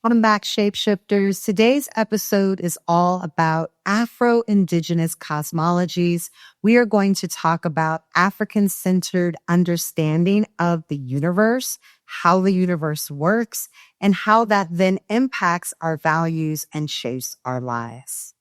Welcome back, shapeshifters. Today's episode is all about Afro-Indigenous cosmologies. We are going to talk about African-centered understanding of the universe, how the universe works, and how that then impacts our values and shapes our lives.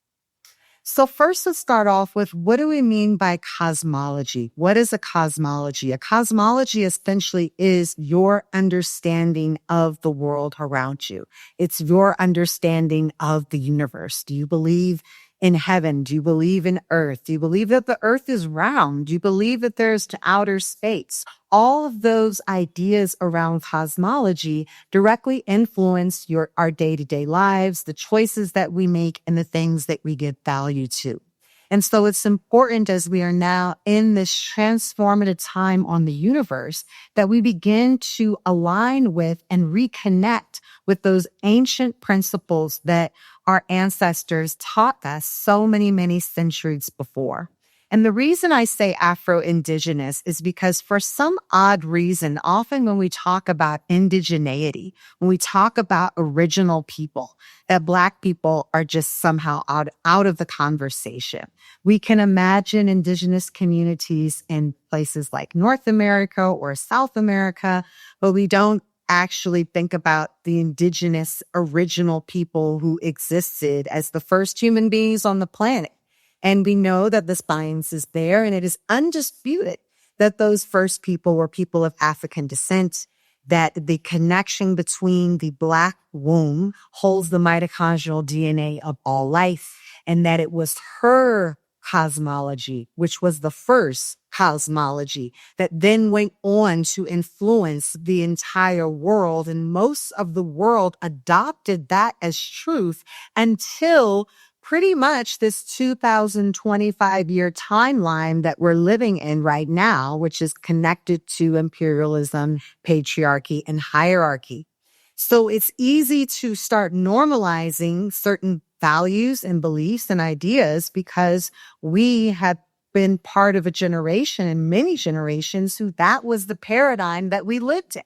So first, let's start off with, what do we mean by cosmology? What is a cosmology? A cosmology essentially is your understanding of the world around you. It's your understanding of the universe. Do you believe in heaven? Do you believe in earth? Do you believe that the earth is round? Do you believe that there's outer space? All of those ideas around cosmology directly influence our day-to-day lives, the choices that we make, and the things that we give value to. And so it's important, as we are now in this transformative time on the universe, that we begin to align with and reconnect with those ancient principles that our ancestors taught us so many centuries before. And the reason I say Afro-Indigenous is because, for some odd reason, often when we talk about indigeneity, when we talk about original people, that Black people are just somehow out of the conversation. We can imagine Indigenous communities in places like North America or South America, but we don't actually think about the indigenous original people who existed as the first human beings on the planet. And we know that the science is there, and it is undisputed that those first people were people of African descent, that the connection between the Black womb holds the mitochondrial DNA of all life, and that it was her cosmology, which was the first cosmology, that then went on to influence the entire world. And most of the world adopted that as truth until pretty much this 2025-year timeline that we're living in right now, which is connected to imperialism, patriarchy, and hierarchy. So it's easy to start normalizing certain values and beliefs and ideas because we have been part of a generation and many generations who that was the paradigm that we lived in.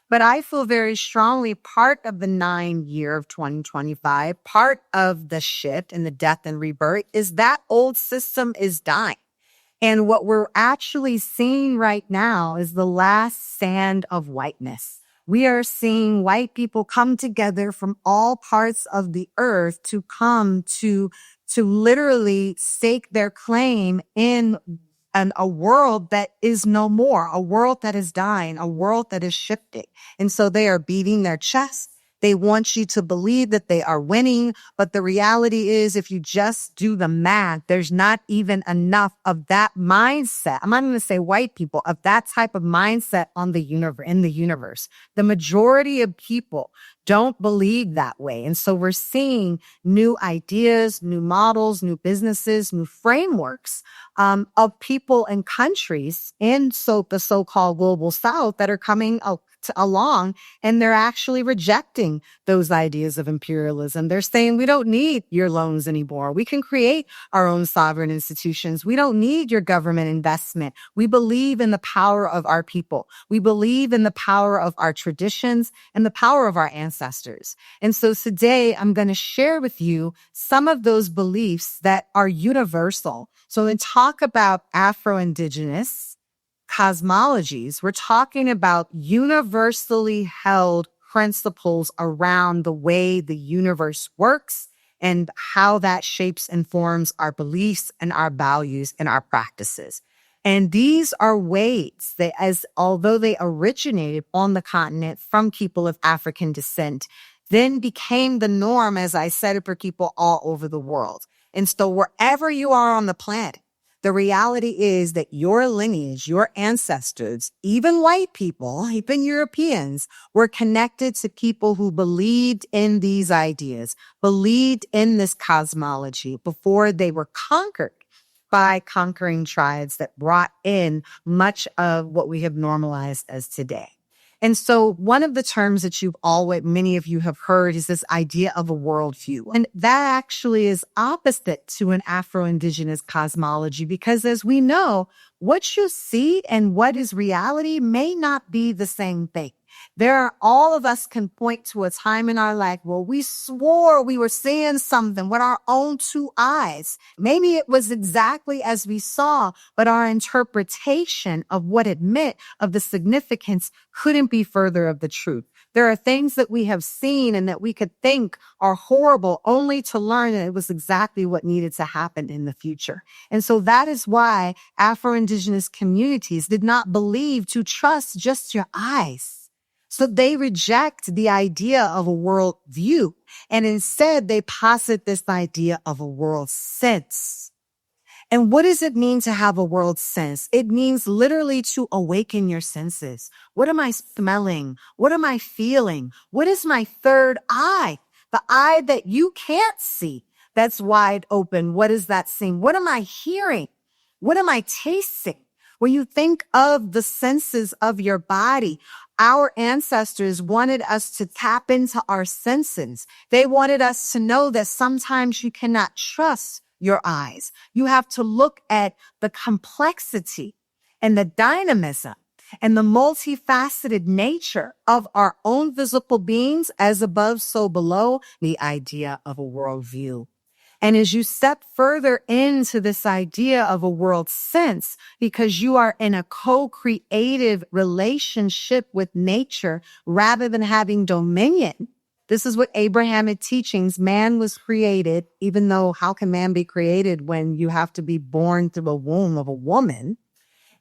But I feel very strongly part of the 9-year of 2025, part of the shift and the death and rebirth is that old system is dying. And what we're actually seeing right now is the last stand of whiteness. We are seeing white people come together from all parts of the earth to come to literally stake their claim in a world that is no more, a world that is dying, a world that is shifting. And so they are beating their chest. They want you to believe that they are winning. But the reality is, if you just do the math, there's not even enough of that mindset. I'm not going to say white people, of that type of mindset in the universe. The majority of people don't believe that way. And so we're seeing new ideas, new models, new businesses, new frameworks of people and countries in the so-called global South that are coming along, and they're actually rejecting those ideas of imperialism. They're saying, we don't need your loans anymore. We can create our own sovereign institutions. We don't need your government investment. We believe in the power of our people. We believe in the power of our traditions and the power of our ancestors. And so today I'm going to share with you some of those beliefs that are universal. So when we talk about Afro-Indigenous cosmologies, we're talking about universally held principles around the way the universe works and how that shapes and forms our beliefs and our values and our practices. And these are ways that, although they originated on the continent from people of African descent, then became the norm, as I said, for people all over the world. And so wherever you are on the planet, the reality is that your lineage, your ancestors, even white people, even Europeans, were connected to people who believed in these ideas, believed in this cosmology before they were conquered by conquering tribes that brought in much of what we have normalized as today. And so one of the terms that many of you have heard is this idea of a worldview. And that actually is opposite to an Afro-Indigenous cosmology, because as we know, what you see and what is reality may not be the same thing. All of us can point to a time in our life where we swore we were seeing something with our own two eyes. Maybe it was exactly as we saw, but our interpretation of what it meant, of the significance, couldn't be further of the truth. There are things that we have seen and that we could think are horrible, only to learn that it was exactly what needed to happen in the future. And so that is why Afro-Indigenous communities did not believe to trust just your eyes. So they reject the idea of a world view, and instead they posit this idea of a world sense. And what does it mean to have a world sense? It means literally to awaken your senses. What am I smelling? What am I feeling? What is my third eye? The eye that you can't see, that's wide open. What is that seeing? What am I hearing? What am I tasting? When you think of the senses of your body, our ancestors wanted us to tap into our senses. They wanted us to know that sometimes you cannot trust your eyes. You have to look at the complexity and the dynamism and the multifaceted nature of our own visible beings, as above, so below, the idea of a worldview. And as you step further into this idea of a world sense, because you are in a co-creative relationship with nature rather than having dominion. This is what Abrahamic teachings, man was created, even though how can man be created when you have to be born through a womb of a woman?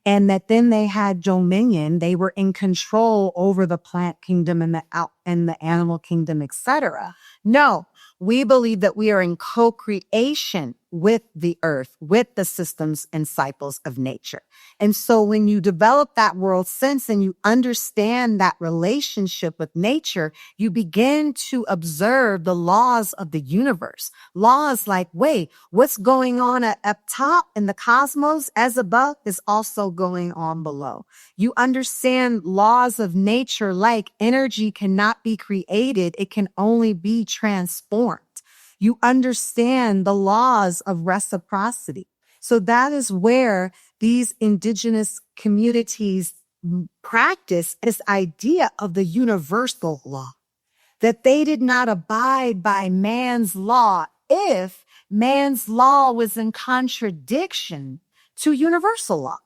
And that then they had dominion. They were in control over the plant kingdom and the animal kingdom, etc. No, we believe that we are in co-creation with the earth, with the systems and cycles of nature. And so when you develop that world sense and you understand that relationship with nature, you begin to observe the laws of the universe. Laws like, wait, what's going on up top in the cosmos as above is also going on below. You understand laws of nature like energy cannot be created. It can only be transformed. You understand the laws of reciprocity. So that is where these indigenous communities practice this idea of the universal law, that they did not abide by man's law if man's law was in contradiction to universal law.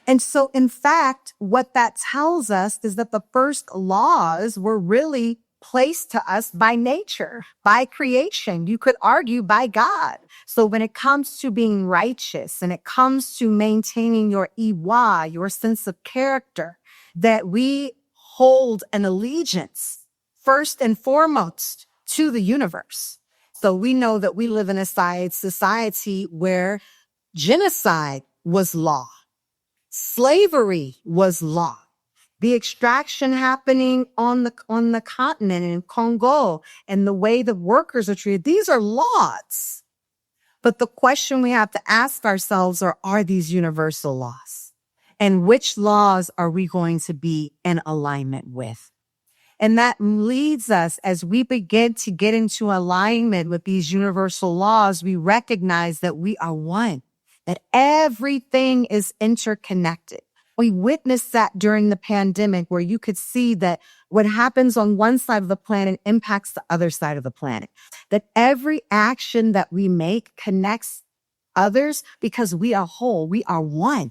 And so, in fact, what that tells us is that the first laws were really placed to us by nature, by creation. You could argue by God. So when it comes to being righteous and it comes to maintaining your iwa, your sense of character, that we hold an allegiance first and foremost to the universe. So we know that we live in a society where genocide was law. Slavery was law. The extraction happening on the continent in Congo and the way the workers are treated, these are laws. But the question we have to ask ourselves are these universal laws? And which laws are we going to be in alignment with? And that leads us, as we begin to get into alignment with these universal laws, we recognize that we are one, that everything is interconnected. We witnessed that during the pandemic, where you could see that what happens on one side of the planet impacts the other side of the planet, that every action that we make connects others because we are whole, we are one.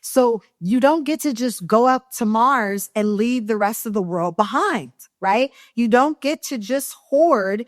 So you don't get to just go up to Mars and leave the rest of the world behind, right? You don't get to just hoard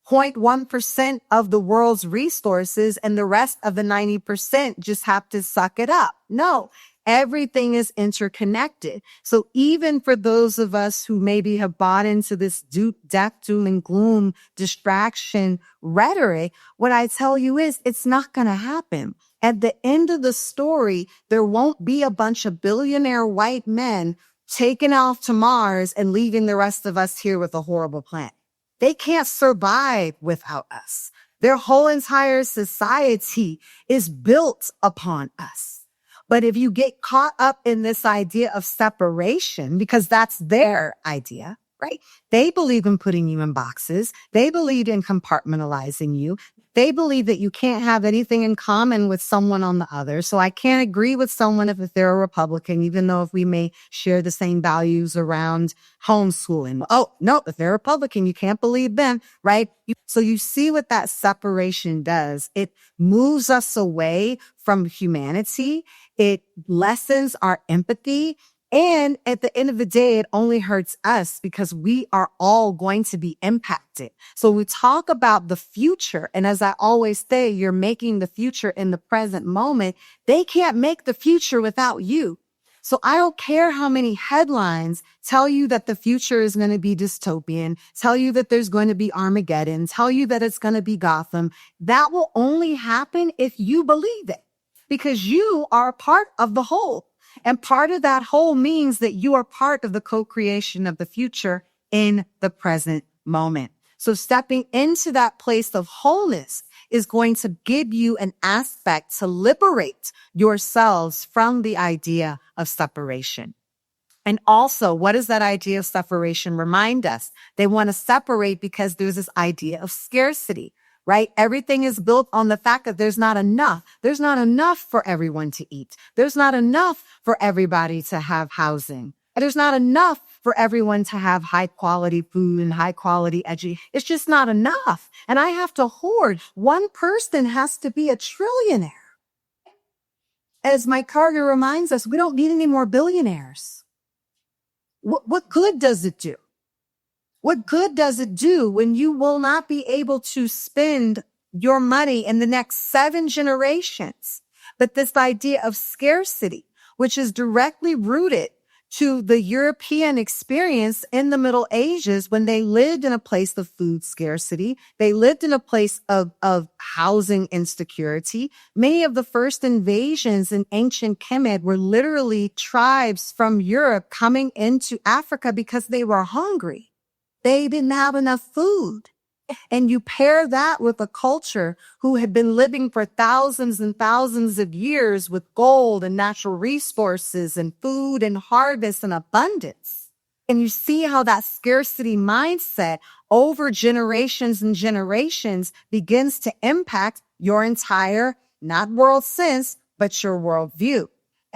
0.1% of the world's resources and the rest of the 90% just have to suck it up. No, everything is interconnected. So even for those of us who maybe have bought into this death, doom, and gloom distraction rhetoric, what I tell you is it's not going to happen. At the end of the story, there won't be a bunch of billionaire white men taking off to Mars and leaving the rest of us here with a horrible planet. They can't survive without us. Their whole entire society is built upon us. But if you get caught up in this idea of separation, because that's their idea, right? They believe in putting you in boxes. They believe in compartmentalizing you. They believe that you can't have anything in common with someone on the other. So I can't agree with someone if they're a Republican, even though if we may share the same values around homeschooling. Oh, no, if they're Republican, you can't believe them, right? So you see what that separation does. It moves us away from humanity. It lessens our empathy. And at the end of the day, it only hurts us because we are all going to be impacted. So we talk about the future. And as I always say, you're making the future in the present moment. They can't make the future without you. So I don't care how many headlines tell you that the future is going to be dystopian, tell you that there's going to be Armageddon, tell you that it's going to be Gotham. That will only happen if you believe it because you are a part of the whole. And part of that whole means that you are part of the co-creation of the future in the present moment. So stepping into that place of wholeness is going to give you an aspect to liberate yourselves from the idea of separation. And also, what does that idea of separation remind us? They want to separate because there's this idea of scarcity, right? Everything is built on the fact that there's not enough. There's not enough for everyone to eat. There's not enough for everybody to have housing. There's not enough for everyone to have high quality food and high quality education. It's just not enough. And I have to hoard. One person has to be a trillionaire. As Mike Carter reminds us, we don't need any more billionaires. What good does it do? What good does it do when you will not be able to spend your money in the next 7 generations? But this idea of scarcity, which is directly rooted to the European experience in the Middle Ages when they lived in a place of food scarcity. They lived in a place of housing insecurity. Many of the first invasions in ancient Kemet were literally tribes from Europe coming into Africa because they were hungry. They didn't have enough food. And you pair that with a culture who had been living for thousands and thousands of years with gold and natural resources and food and harvest and abundance. And you see how that scarcity mindset over generations and generations begins to impact your entire, not world sense, but your worldview.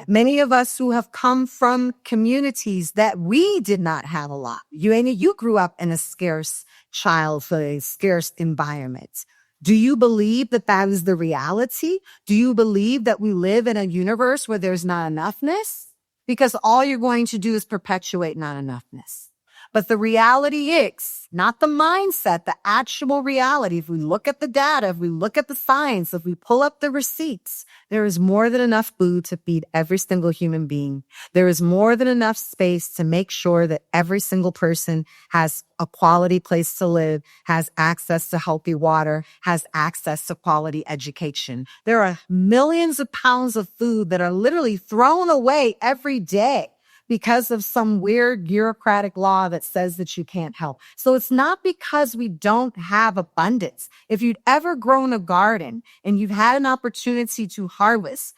Many of us who have come from communities that we did not have a lot. You grew up in a scarce childhood, scarce environment. Do you believe that that is the reality? Do you believe that we live in a universe where there's not enoughness? Because all you're going to do is perpetuate not enoughness. But the reality is, not the mindset, the actual reality. If we look at the data, if we look at the science, if we pull up the receipts, there is more than enough food to feed every single human being. There is more than enough space to make sure that every single person has a quality place to live, has access to healthy water, has access to quality education. There are millions of pounds of food that are literally thrown away every day because of some weird bureaucratic law that says that you can't help. So it's not because we don't have abundance. If you'd ever grown a garden and you've had an opportunity to harvest,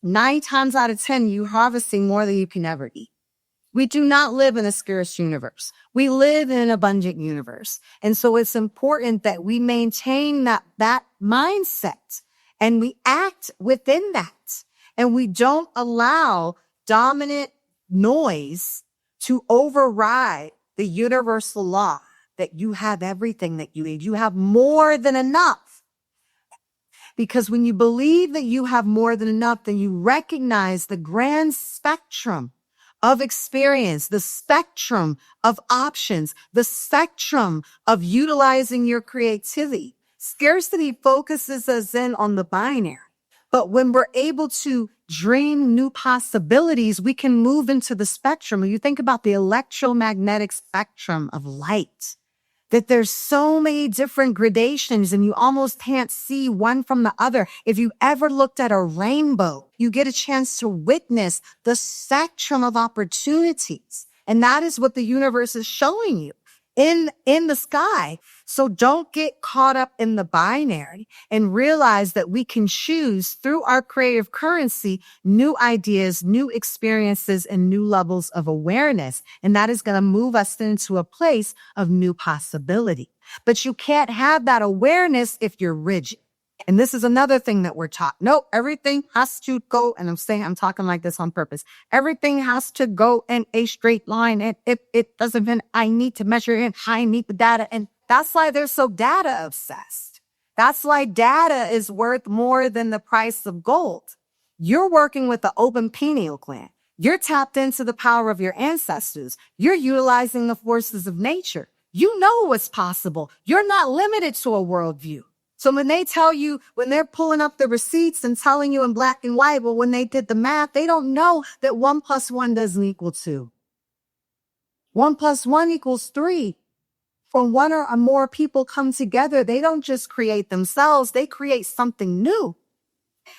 9 times out of 10, you're harvesting more than you can ever eat. We do not live in a scarce universe. We live in an abundant universe. And so it's important that we maintain that mindset and we act within that. And we don't allow dominant noise to override the universal law that you have everything that you need. You have more than enough. Because when you believe that you have more than enough, then you recognize the grand spectrum of experience, the spectrum of options, the spectrum of utilizing your creativity. Scarcity focuses us in on the binary. But when we're able to dream new possibilities, we can move into the spectrum. When you think about the electromagnetic spectrum of light, that there's so many different gradations and you almost can't see one from the other. If you ever looked at a rainbow, you get a chance to witness the spectrum of opportunities. And that is what the universe is showing you. in the sky. So don't get caught up in the binary and realize that we can choose through our creative currency, new ideas, new experiences, and new levels of awareness. And that is going to move us into a place of new possibility. But you can't have that awareness if you're rigid. And this is another thing that we're taught. No, everything has to go. And I'm talking like this on purpose. Everything has to go in a straight line. And if it doesn't, then I need to measure it. I need the data. And that's why they're so data obsessed. That's why data is worth more than the price of gold. You're working with the open pineal gland. You're tapped into the power of your ancestors. You're utilizing the forces of nature. You know what's possible. You're not limited to a worldview. So when they tell you, when they're pulling up the receipts and telling you in black and white, well, when they did the math, they don't know that 1 + 1 doesn't equal 2. 1 + 1 = 3. When one or more people come together, they don't just create themselves, they create something new.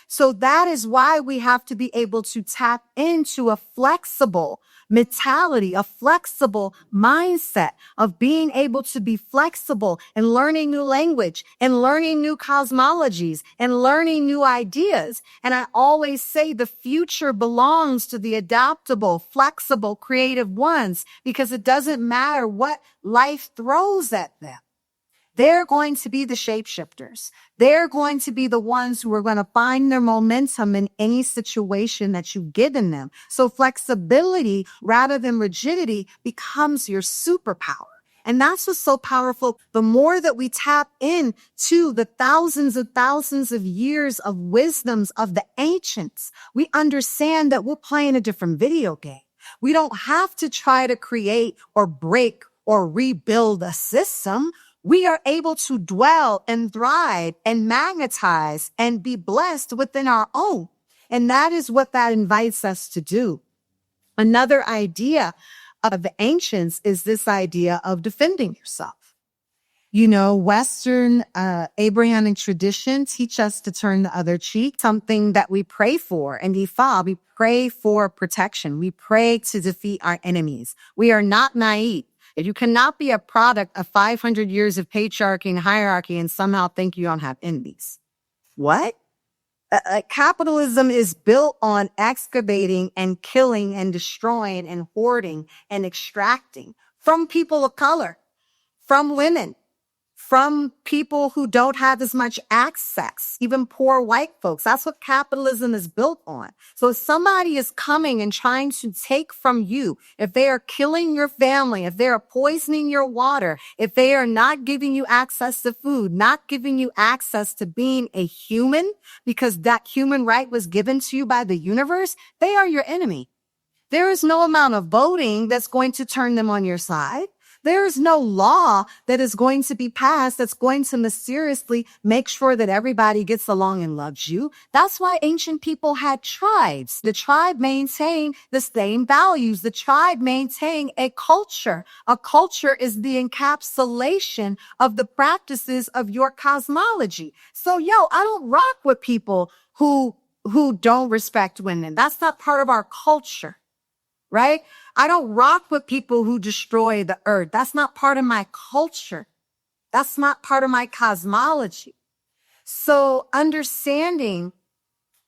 So that is why we have to be able to tap into a flexible mentality, a flexible mindset of being able to be flexible and learning new language and learning new cosmologies and learning new ideas. And I always say the future belongs to the adaptable, flexible, creative ones, because it doesn't matter what life throws at them. They're going to be the shapeshifters. They're going to be the ones who are going to find their momentum in any situation that you've given them. So flexibility rather than rigidity becomes your superpower. And that's what's so powerful. The more that we tap into the thousands of years of wisdoms of the ancients, we understand that we're playing a different video game. We don't have to try to create or break or rebuild a system. We are able to dwell and thrive and magnetize and be blessed within our own. And that is what that invites us to do. Another idea of the ancients is this idea of defending yourself. You know, Western Abrahamic tradition teach us to turn the other cheek, something that we pray for. And Ifa, we pray for protection. We pray to defeat our enemies. We are not naive. You cannot be a product of 500 years of patriarchy and hierarchy and somehow think you don't have enemies. What? Capitalism is built on excavating and killing and destroying and hoarding and extracting from people of color, from women, from people who don't have as much access, even poor white folks. That's what capitalism is built on. So if somebody is coming and trying to take from you, if they are killing your family, if they are poisoning your water, if they are not giving you access to food, not giving you access to being a human, because that human right was given to you by the universe, they are your enemy. There is no amount of voting that's going to turn them on your side. There is no law that is going to be passed that's going to mysteriously make sure that everybody gets along and loves you. That's why ancient people had tribes. The tribe maintained the same values. The tribe maintained a culture. A culture is the encapsulation of the practices of your cosmology. So, I don't rock with people who don't respect women. That's not part of our culture. Right? I don't rock with people who destroy the earth. That's not part of my culture. That's not part of my cosmology. So understanding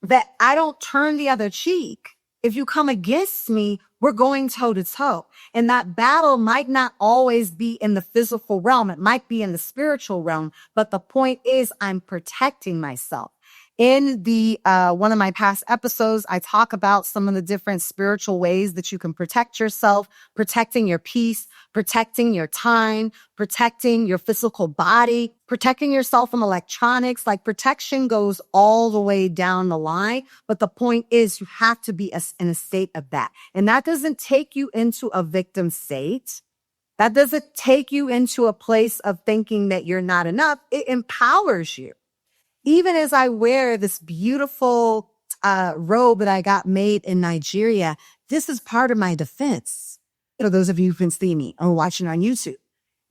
that I don't turn the other cheek. If you come against me, we're going toe to toe. And that battle might not always be in the physical realm. It might be in the spiritual realm. But the point is, I'm protecting myself. In the one of my past episodes, I talk about some of the different spiritual ways that you can protect yourself, protecting your peace, protecting your time, protecting your physical body, protecting yourself from electronics. Like protection goes all the way down the line. But the point is you have to be in a state of that. And that doesn't take you into a victim state. That doesn't take you into a place of thinking that you're not enough. It empowers you. Even as I wear this beautiful robe that I got made in Nigeria, this is part of my defense. For those of you who can see me or watching on YouTube,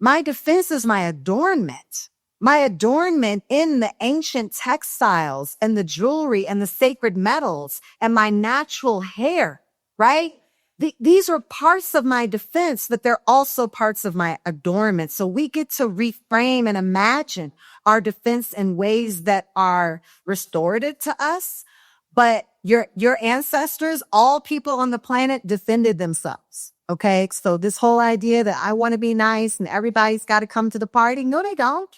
my defense is my adornment. My adornment in the ancient textiles and the jewelry and the sacred metals and my natural hair, right? These are parts of my defense, but they're also parts of my adornment. So we get to reframe and imagine our defense in ways that are restorative to us. But your ancestors, all people on the planet, defended themselves. Okay. So this whole idea that I want to be nice and everybody's got to come to the party. No, they don't.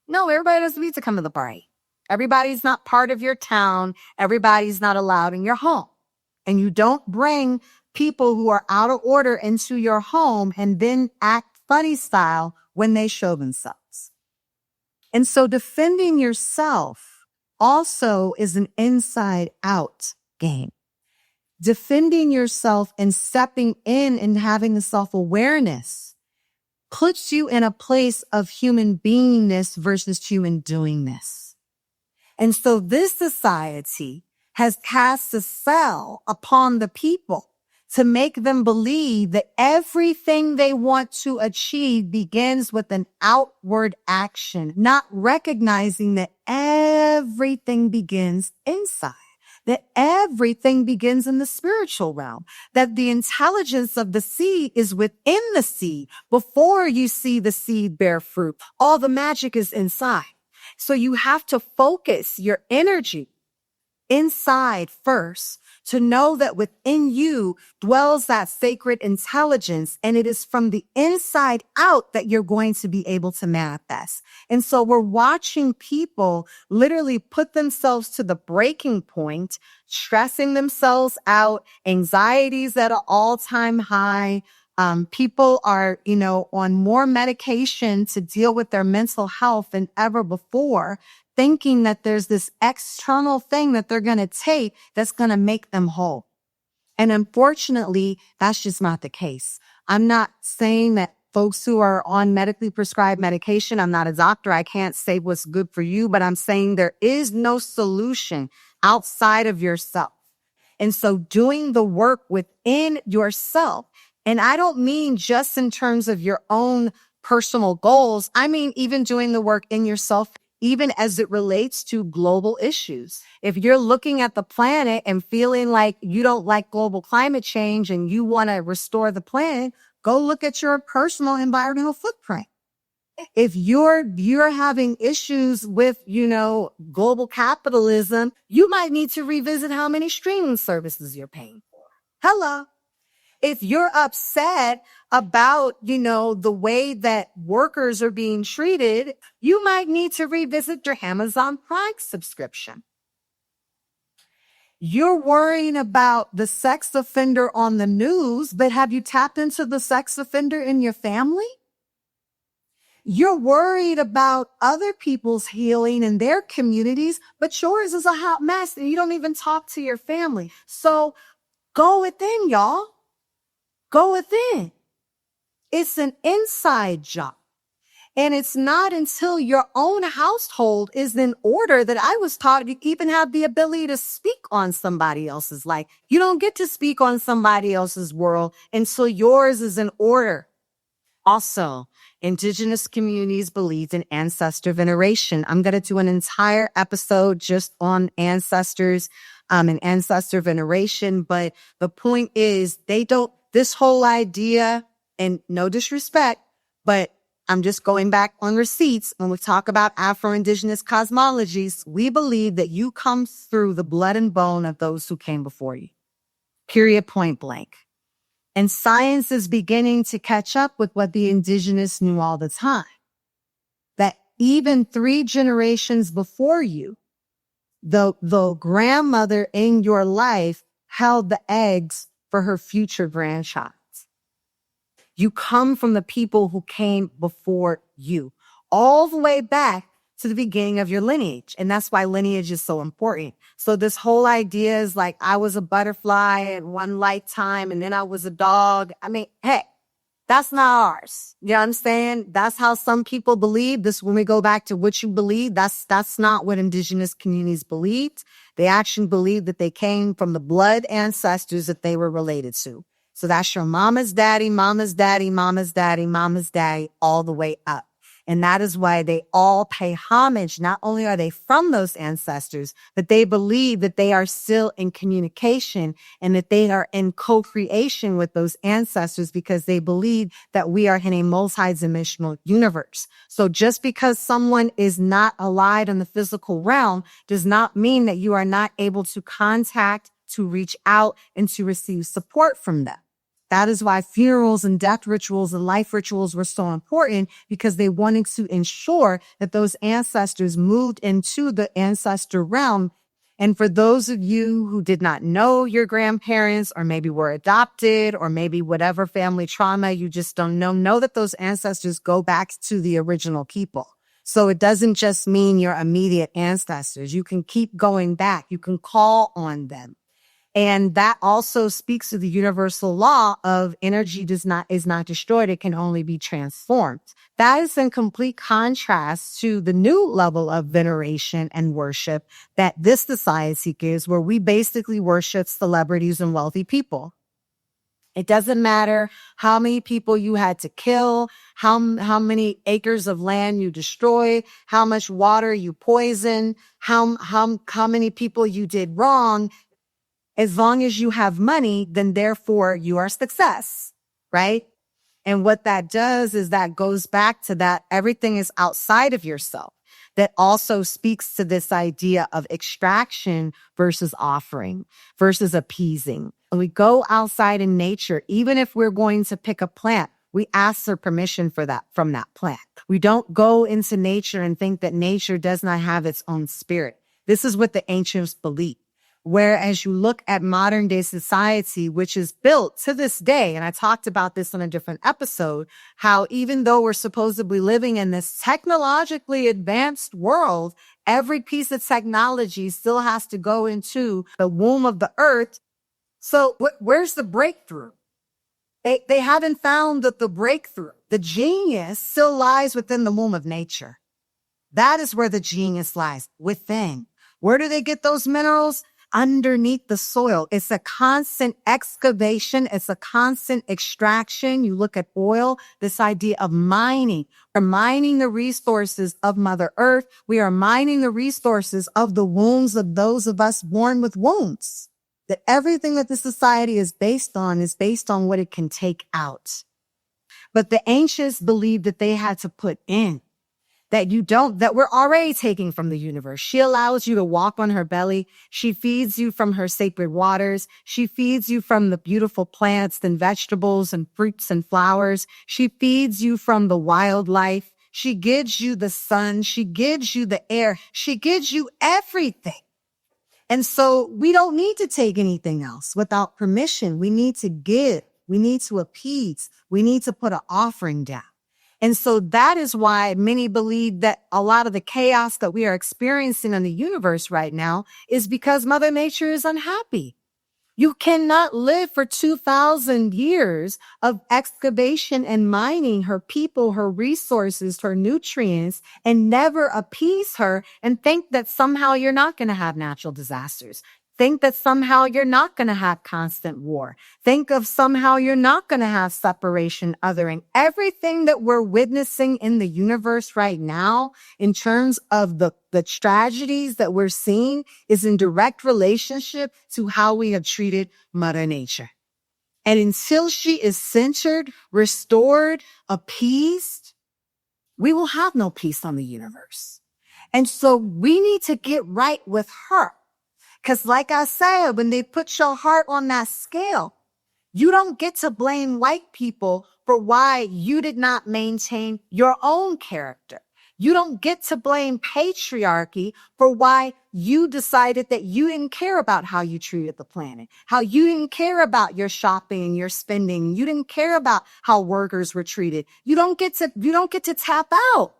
No, everybody doesn't need to come to the party. Everybody's not part of your town. Everybody's not allowed in your home. And you don't bring people who are out of order into your home and then act funny style when they show themselves. And so defending yourself also is an inside out game. Defending yourself and stepping in and having the self-awareness puts you in a place of human beingness versus human doingness. And so this society has cast a spell upon the people to make them believe that everything they want to achieve begins with an outward action, not recognizing that everything begins inside, that everything begins in the spiritual realm, that the intelligence of the seed is within the seed. Before you see the seed bear fruit, all the magic is inside. So you have to focus your energy inside first to know that within you dwells that sacred intelligence. And it is from the inside out that you're going to be able to manifest. And so we're watching people literally put themselves to the breaking point, stressing themselves out, anxieties at an all-time high. People are, on more medication to deal with their mental health than ever before, thinking that there's this external thing that they're going to take that's going to make them whole. And unfortunately, that's just not the case. I'm not saying that folks who are on medically prescribed medication, I'm not a doctor, I can't say what's good for you, but I'm saying there is no solution outside of yourself. And so doing the work within yourself, and I don't mean just in terms of your own personal goals, I mean even doing the work in yourself, even as it relates to global issues. If you're looking at the planet and feeling like you don't like global climate change and you want to restore the planet, go look at your personal environmental footprint. If you're having issues with, global capitalism, you might need to revisit how many streaming services you're paying for. Hello. If you're upset about, the way that workers are being treated, you might need to revisit your Amazon Prime subscription. You're worrying about the sex offender on the news, but have you tapped into the sex offender in your family? You're worried about other people's healing in their communities, but yours is a hot mess and you don't even talk to your family. So go within, y'all. Go within. It's an inside job. And it's not until your own household is in order that I was taught you even have the ability to speak on somebody else's life. You don't get to speak on somebody else's world until yours is in order. Also, indigenous communities believe in ancestor veneration. I'm going to do an entire episode just on ancestors and ancestor veneration. But the point is this whole idea, and no disrespect, but I'm just going back on receipts. When we talk about Afro-Indigenous cosmologies, we believe that you come through the blood and bone of those who came before you. Period, point blank. And science is beginning to catch up with what the indigenous knew all the time. That even 3 generations before you, the grandmother in your life held the eggs for her future grandchild. You come from the people who came before you, all the way back to the beginning of your lineage. And that's why lineage is so important. So this whole idea is like, I was a butterfly at one lifetime and then I was a dog. I mean, hey, that's not ours. You understand? That's how some people believe. This, when we go back to what you believe, that's not what indigenous communities believed. They actually believed that they came from the blood ancestors that they were related to. So that's your mama's daddy, mama's daddy, mama's daddy, mama's daddy, all the way up. And that is why they all pay homage. Not only are they from those ancestors, but they believe that they are still in communication and that they are in co-creation with those ancestors because they believe that we are in a multidimensional universe. So just because someone is not alive in the physical realm does not mean that you are not able to contact, to reach out, and to receive support from them. That is why funerals and death rituals and life rituals were so important, because they wanted to ensure that those ancestors moved into the ancestor realm. And for those of you who did not know your grandparents, or maybe were adopted, or maybe whatever family trauma you just don't know that those ancestors go back to the original people. So it doesn't just mean your immediate ancestors. You can keep going back. You can call on them. And that also speaks to the universal law of energy is not destroyed. It can only be transformed. That is in complete contrast to the new level of veneration and worship that this society gives, where we basically worship celebrities and wealthy people. It doesn't matter how many people you had to kill, how many acres of land you destroyed, how much water you poisoned, how many people you did wrong. As long as you have money, then therefore you are success, right? And what that does is that goes back to that everything is outside of yourself. That also speaks to this idea of extraction versus offering versus appeasing. When we go outside in nature, even if we're going to pick a plant, we ask for permission for that from that plant. We don't go into nature and think that nature does not have its own spirit. This is what the ancients believed. Whereas you look at modern day society, which is built to this day, and I talked about this on a different episode, how even though we're supposedly living in this technologically advanced world, every piece of technology still has to go into the womb of the earth. So where's the breakthrough? They haven't found that the breakthrough. The genius still lies within the womb of nature. That is where the genius lies, within. Where do they get those minerals? Underneath the soil. It's a constant excavation. It's a constant extraction. You look at oil, this idea of mining. We're mining the resources of Mother Earth. We are mining the resources of the wombs of those of us born with wombs. That everything that this society is based on what it can take out. But the ancients believed that they had to put in. That we're already taking from the universe. She allows you to walk on her belly. She feeds you from her sacred waters. She feeds you from the beautiful plants and vegetables and fruits and flowers. She feeds you from the wildlife. She gives you the sun. She gives you the air. She gives you everything. And so we don't need to take anything else without permission. We need to give. We need to appease. We need to put an offering down. And so that is why many believe that a lot of the chaos that we are experiencing in the universe right now is because Mother Nature is unhappy. You cannot live for 2,000 years of excavation and mining her people, her resources, her nutrients, and never appease her and think that somehow you're not going to have natural disasters. Think that somehow you're not going to have constant war. Think of somehow you're not going to have separation, othering. Everything that we're witnessing in the universe right now, in terms of the tragedies that we're seeing, is in direct relationship to how we have treated Mother Nature. And until she is centered, restored, appeased, we will have no peace on the universe. And so we need to get right with her. Because like I said, when they put your heart on that scale, you don't get to blame white people for why you did not maintain your own character. You don't get to blame patriarchy for why you decided that you didn't care about how you treated the planet, how you didn't care about your shopping and your spending. You didn't care about how workers were treated. You don't get to tap out.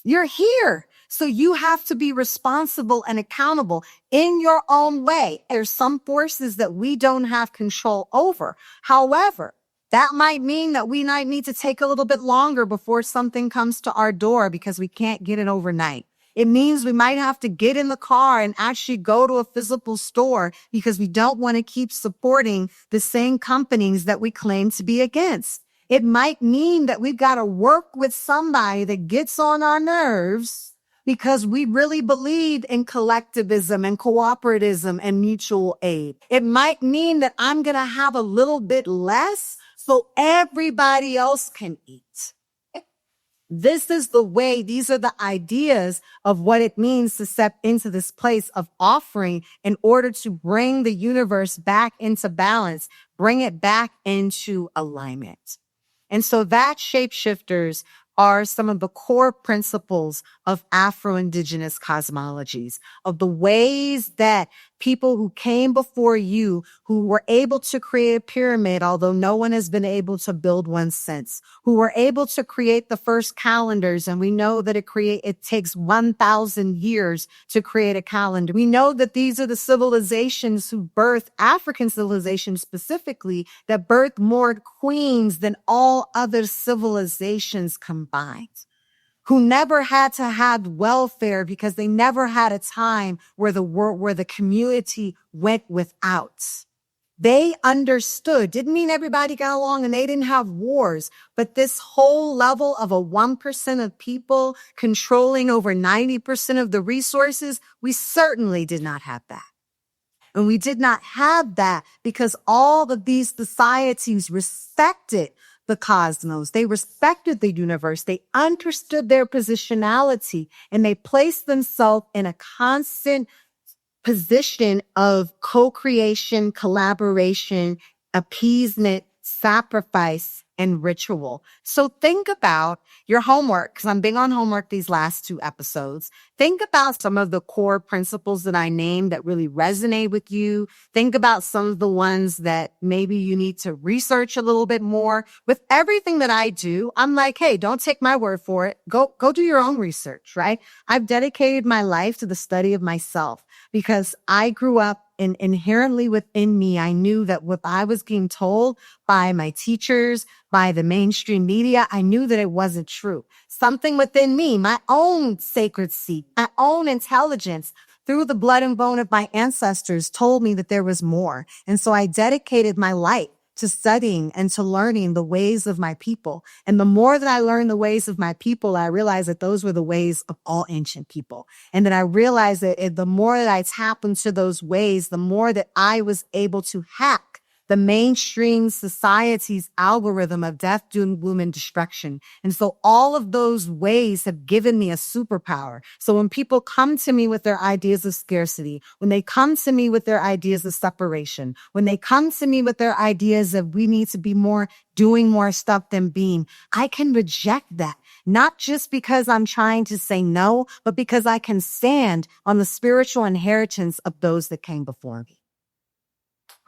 You're here. So you have to be responsible and accountable in your own way. There's some forces that we don't have control over. However, that might mean that we might need to take a little bit longer before something comes to our door because we can't get it overnight. It means we might have to get in the car and actually go to a physical store because we don't want to keep supporting the same companies that we claim to be against. It might mean that we've got to work with somebody that gets on our nerves because we really believe in collectivism and cooperativism and mutual aid. It might mean that I'm going to have a little bit less so everybody else can eat. This is the way, these are the ideas of what it means to step into this place of offering in order to bring the universe back into balance, bring it back into alignment. And so that shapeshifters are some of the core principles of Afro-Indigenous cosmologies, of the ways that people who came before you, who were able to create a pyramid, although no one has been able to build one since, who were able to create the first calendars. And we know that it takes 1,000 years to create a calendar. We know that these are the civilizations who birthed African civilizations specifically that birthed more queens than all other civilizations combined, who never had to have welfare because they never had a time where the community went without. They understood, didn't mean everybody got along and they didn't have wars, but this whole level of a 1% of people controlling over 90% of the resources, we certainly did not have that. And we did not have that because all of these societies respected the cosmos. They respected the universe. They understood their positionality and they placed themselves in a constant position of co-creation, collaboration, appeasement, sacrifice, and ritual. So think about your homework, because I'm big on homework these last 2 episodes. Think about some of the core principles that I named that really resonate with you. Think about some of the ones that maybe you need to research a little bit more. With everything that I do, I'm like, hey, don't take my word for it. Go do your own research, right? I've dedicated my life to the study of myself because I grew up and inherently within me, I knew that what I was being told by my teachers, by the mainstream media, I knew that it wasn't true. Something within me, my own sacred seed, my own intelligence, through the blood and bone of my ancestors, told me that there was more. And so I dedicated my life to studying and to learning the ways of my people. And the more that I learned the ways of my people, I realized that those were the ways of all ancient people. And then I realized that the more that I tapped into those ways, the more that I was able to hack the mainstream society's algorithm of death, doom, gloom, and destruction. And so all of those ways have given me a superpower. So when people come to me with their ideas of scarcity, when they come to me with their ideas of separation, when they come to me with their ideas of we need to be more doing more stuff than being, I can reject that. Not just because I'm trying to say no, but because I can stand on the spiritual inheritance of those that came before me.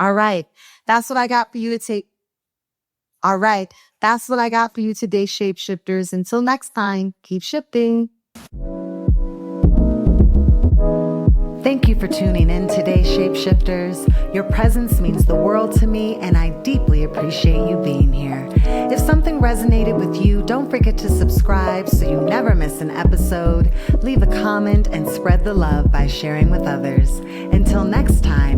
All right. That's what I got for you today. All right. That's what I got for you today, shapeshifters. Until next time, keep shifting. Thank you for tuning in today, shapeshifters. Your presence means the world to me, and I deeply appreciate you being here. If something resonated with you, don't forget to subscribe so you never miss an episode. Leave a comment and spread the love by sharing with others. Until next time.